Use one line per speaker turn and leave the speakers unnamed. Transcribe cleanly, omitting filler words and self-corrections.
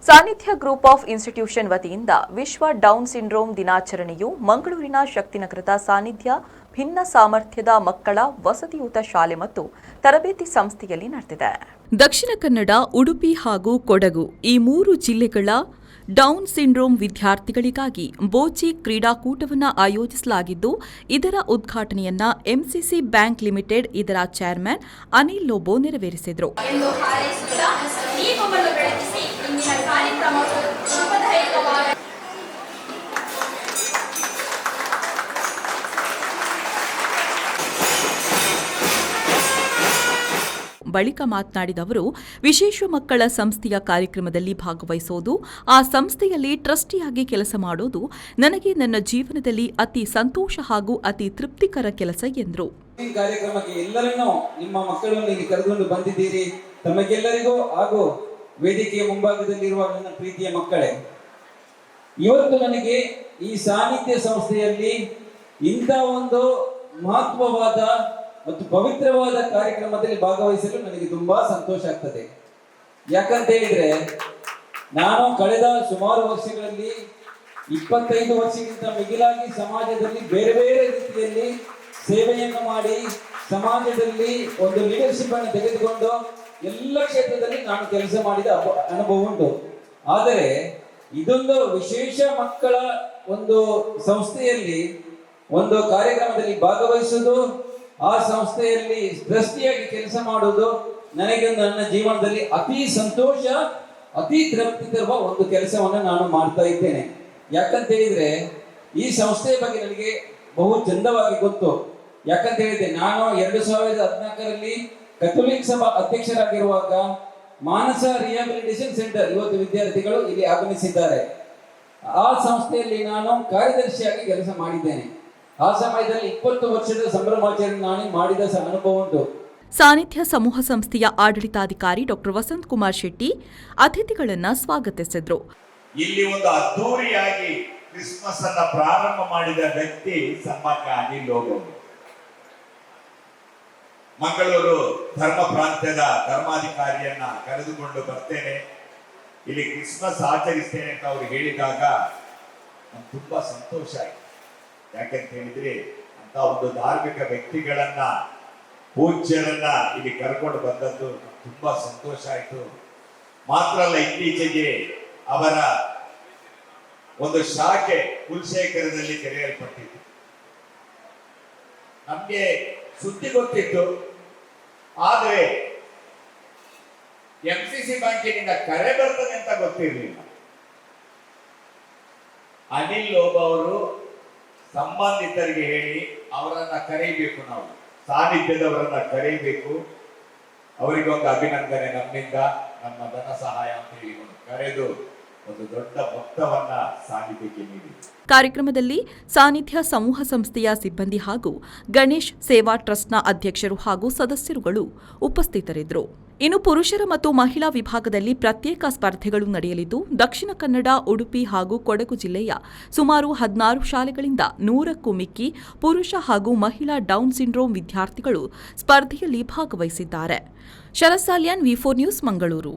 ಸಾನ್ನಿಧ್ಯ group of institution ವತಿಯಿಂದ ವಿಶ್ವ ಡೌನ್ ಸಿಂಡ್ರೋಮ್ ದಿನಾಚರಣೆಯು ಮಂಗಳೂರಿನ ಶಕ್ತಿನಗರದ ಸಾನ್ನಿಧ್ಯ ಭಿನ್ನ ಸಾಮರ್ಥ್ಯದ ಮಕ್ಕಳ ವಸತಿಯುತ ಶಾಲೆ ಮತ್ತು ತರಬೇತಿ ಸಂಸ್ಥೆಯಲ್ಲಿ ನಡೆದಿದೆ. ದಕ್ಷಿಣ ಕನ್ನಡ, ಉಡುಪಿ ಹಾಗೂ ಕೊಡಗು ಈ 3 ಜಿಲ್ಲೆಗಳ ಡೌನ್ ಸಿಂಡ್ರೋಮ್ ವಿದ್ಯಾರ್ಥಿಗಳಿಗಾಗಿ ಬೋಚಿ ಕ್ರೀಡಾಕೂಟವನ್ನು ಆಯೋಜಿಸಲಾಗಿದ್ದು, ಇದರ ಉದ್ಘಾಟನೆಯನ್ನ ಎಂಸಿಸಿ ಬ್ಯಾಂಕ್ ಲಿಮಿಟೆಡ್ ಇದರ ಚೇರ್ಮನ್ ಅನಿಲ್ ಲೋಬೋ ನೆರವೇರಿಸಿದರು. ಬಳಿಕ ಮಾತನಾಡಿದ ಅವರು, ವಿಶೇಷ ಮಕ್ಕಳ ಸಂಸ್ಥೆಯ ಕಾರ್ಯಕ್ರಮದಲ್ಲಿ ಭಾಗವಹಿಸುವುದು, ಆ ಸಂಸ್ಥೆಯಲ್ಲಿ ಟ್ರಸ್ಟಿಯಾಗಿ ಕೆಲಸ ಮಾಡುವುದು ನನಗೆ ನನ್ನ ಜೀವನದಲ್ಲಿ ಅತಿ ಸಂತೋಷ ಹಾಗೂ ಅತಿ ತೃಪ್ತಿಕರ ಕೆಲಸ ಎಂದರು.
ಈ ಕಾರ್ಯಕ್ರಮಕ್ಕೆ ಎಲ್ಲರನ್ನೂ ನಿಮ್ಮ ಮಕ್ಕಳನ್ನು ಇಲ್ಲಿ ಕರೆದುಕೊಂಡು ಬಂದಿದ್ದೀರಿ. ತಮಗೆಲ್ಲರಿಗೂ ಹಾಗೂ ವೇದಿಕೆಯ ಮುಂಭಾಗದಲ್ಲಿರುವ ನನ್ನ ಪ್ರೀತಿಯ ಮಕ್ಕಳೇ, ಇವತ್ತು ನನಗೆ ಈ ಸಾನ್ನಿಧ್ಯ ಸಂಸ್ಥೆಯಲ್ಲಿ ಇಂಥ ಒಂದು ಮಹತ್ವವಾದ ಮತ್ತು ಪವಿತ್ರವಾದ ಕಾರ್ಯಕ್ರಮದಲ್ಲಿ ಭಾಗವಹಿಸಲು ನನಗೆ ತುಂಬಾ ಸಂತೋಷ ಆಗ್ತದೆ. ಯಾಕಂತ ಹೇಳಿದ್ರೆ, ನಾನು ಕಳೆದ ಸುಮಾರು ವರ್ಷಗಳಲ್ಲಿ 25 ವರ್ಷಕ್ಕಿಂತ ಮಿಗಿಲಾಗಿ ಸಮಾಜದಲ್ಲಿ ಬೇರೆ ಬೇರೆ ರೀತಿಯಲ್ಲಿ ಸೇವೆಯನ್ನು ಮಾಡಿ ಸಮಾಜದಲ್ಲಿ ಒಂದು ಲೀಡರ್ಶಿಪ್ ಅನ್ನು ತೆಗೆದುಕೊಂಡು ಎಲ್ಲ ಕ್ಷೇತ್ರದಲ್ಲಿ ನಾನು ಕೆಲಸ ಮಾಡಿದ ಅನುಭವ ಉಂಟು. ಆದರೆ ಇದೊಂದು ವಿಶೇಷ ಮಕ್ಕಳ ಒಂದು ಸಂಸ್ಥೆಯಲ್ಲಿ ಒಂದು ಕಾರ್ಯಕ್ರಮದಲ್ಲಿ ಭಾಗವಹಿಸುವುದು, ಆ ಸಂಸ್ಥೆಯಲ್ಲಿ ಟ್ರಸ್ಟಿಯಾಗಿ ಕೆಲಸ ಮಾಡುವುದು ನನಗೆ ನನ್ನ ಜೀವನದಲ್ಲಿ ಅತಿ ಸಂತೋಷ, ಅತಿ ತೃಪ್ತಿ ತರುವ ಒಂದು ಕೆಲಸವನ್ನು ನಾನು ಮಾಡ್ತಾ ಇದ್ದೇನೆ. ಯಾಕಂತ ಹೇಳಿದ್ರೆ, ಈ ಸಂಸ್ಥೆಯ ಬಗ್ಗೆ ನನಗೆ ಬಹು ಚಂದವಾಗಿ ಗೊತ್ತು. ಯಾಕಂತ ಹೇಳಿದ್ರೆ, ನಾನು 2014ರಲ್ಲಿ ಕಥೋಲಿಕ್ ಸಭಾ ಅಧ್ಯಕ್ಷರಾಗಿರುವಾಗ ಮಾನಸ ರಿಹಾಬಿಲಿಟೇಷನ್ ಸೆಂಟರ್ ಇವತ್ತು ವಿದ್ಯಾರ್ಥಿಗಳು ಇಲ್ಲಿ ಆಗಮಿಸಿದ್ದಾರೆ. ಆ ಸಂಸ್ಥೆಯಲ್ಲಿ ನಾನು ಕಾರ್ಯದರ್ಶಿಯಾಗಿ ಕೆಲಸ ಮಾಡಿದ್ದೇನೆ. ಆ ಸಮಯದಲ್ಲಿ 20 ವರ್ಷದ ಸಂಭ್ರಮಾಚರಣೆ ನಾನು ಮಾಡಿದ ಅನುಭವ ಉಂಟು.
ಸಾನ್ನಿಧ್ಯ ಸಮೂಹ ಸಂಸ್ಥೆಯ ಆಡಳಿತಾಧಿಕಾರಿ ಡಾಕ್ಟರ್ ವಸಂತ್ ಕುಮಾರ್ ಶೆಟ್ಟಿ ಅತಿಥಿಗಳನ್ನ ಸ್ವಾಗತಿಸಿದ್ರು.
ಇಲ್ಲಿ ಒಂದು ಅದ್ದೂರಿಯಾಗಿ ಕ್ರಿಸ್ಮಸ್ ಅನ್ನ ಪ್ರಾರಂಭ ಮಾಡಿದ ವ್ಯಕ್ತಿ ಸನ್ಮಾನ್ಯ ಅನಿಲ್ ಲೋಬೋ. ಮಂಗಳೂರು ಧರ್ಮ ಪ್ರಾಂತ್ಯದ ಧರ್ಮಾಧಿಕಾರಿಯನ್ನ ಕರೆದುಕೊಂಡು ಬರ್ತೇನೆ, ಇಲ್ಲಿ ಕ್ರಿಸ್ಮಸ್ ಆಚರಿಸ್ತೇನೆ ಅಂತ ಅವರು ಹೇಳಿದಾಗ ತುಂಬಾ ಸಂತೋಷ ಆಯ್ತು. ಯಾಕೆಂತ ಹೇಳಿದ್ರೆ, ಅಂತ ಒಂದು ಧಾರ್ಮಿಕ ವ್ಯಕ್ತಿಗಳನ್ನ, ಪೂಜ್ಯರನ್ನ ಇಲ್ಲಿ ಕರ್ಕೊಂಡು ಬಂದದ್ದು ತುಂಬಾ ಸಂತೋಷ ಆಯ್ತು. ಮಾತ್ರ ಅಲ್ಲ, ಇತ್ತೀಚೆಗೆ ಅವರ ಒಂದು ಶಾಖೆ ಕುಲಶೇಖರದಲ್ಲಿ ತೆರೆಯಲ್ಪಟ್ಟಿತ್ತು. ನಮ್ಗೆ ಸುದ್ದಿ ಗೊತ್ತಿತ್ತು, ಆದ್ರೆ ಎಂಸಿಸಿ ಬ್ಯಾಂಕಿನಿಂದ ಕರೆ ಬರ್ತದೆ ಅಂತ ಗೊತ್ತಿರಲಿಲ್ಲ. ಅನಿಲ್ ಲೋಬೋ ಅವರು ಸಂಬಂಧಿತರಿಗೆ ಹೇಳಿ ಅವರನ್ನ ಕರೆಯಬೇಕು, ನಾವು ಸಾನ್ನಿಧ್ಯದವರನ್ನ ಕರೆಯಬೇಕು, ಅವರಿಗೊಂದು ಅಭಿನಂದನೆ ನಮ್ಮಿಂದ, ನಮ್ಮ ಧನ ಸಹಾಯ ಅಂತ ಹೇಳಿ ಕರೆದು ಒಂದು ದೊಡ್ಡ ಮೊತ್ತವನ್ನ ಸಾನ್ನಿಧ್ಯಕ್ಕೆ ನೀಡಿ.
ಕಾರ್ಯಕ್ರಮದಲ್ಲಿ ಸಾನ್ನಿಧ್ಯ ಸಮೂಹ ಸಂಸ್ಥೆಯ ಸಿಬ್ಬಂದಿ ಹಾಗೂ ಗಣೇಶ್ ಸೇವಾ ಟ್ರಸ್ಟ್ನ ಅಧ್ಯಕ್ಷರು ಹಾಗೂ ಸದಸ್ಯರುಗಳು ಉಪಸ್ಥಿತರಿದ್ದರು. ಇನ್ನು ಪುರುಷರ ಮತ್ತು ಮಹಿಳಾ ವಿಭಾಗದಲ್ಲಿ ಪ್ರತ್ಯೇಕ ಸ್ಪರ್ಧೆಗಳು ನಡೆಯಲಿದ್ದು, ದಕ್ಷಿಣ ಕನ್ನಡ, ಉಡುಪಿ ಹಾಗೂ ಕೊಡಗು ಜಿಲ್ಲೆಯ ಸುಮಾರು 16 ಶಾಲೆಗಳಿಂದ 100ಕ್ಕೂ ಮಿಕ್ಕಿ ಪುರುಷ ಹಾಗೂ ಮಹಿಳಾ ಡೌನ್ ಸಿಂಡ್ರೋಮ್ ವಿದ್ಯಾರ್ಥಿಗಳು ಸ್ಪರ್ಧೆಯಲ್ಲಿ ಭಾಗವಹಿಸಿದ್ದಾರೆ. ಶರತ್ ಸಾಲ್ಯಾನ್, ವಿ4 ನ್ಯೂಸ್, ಮಂಗಳೂರು.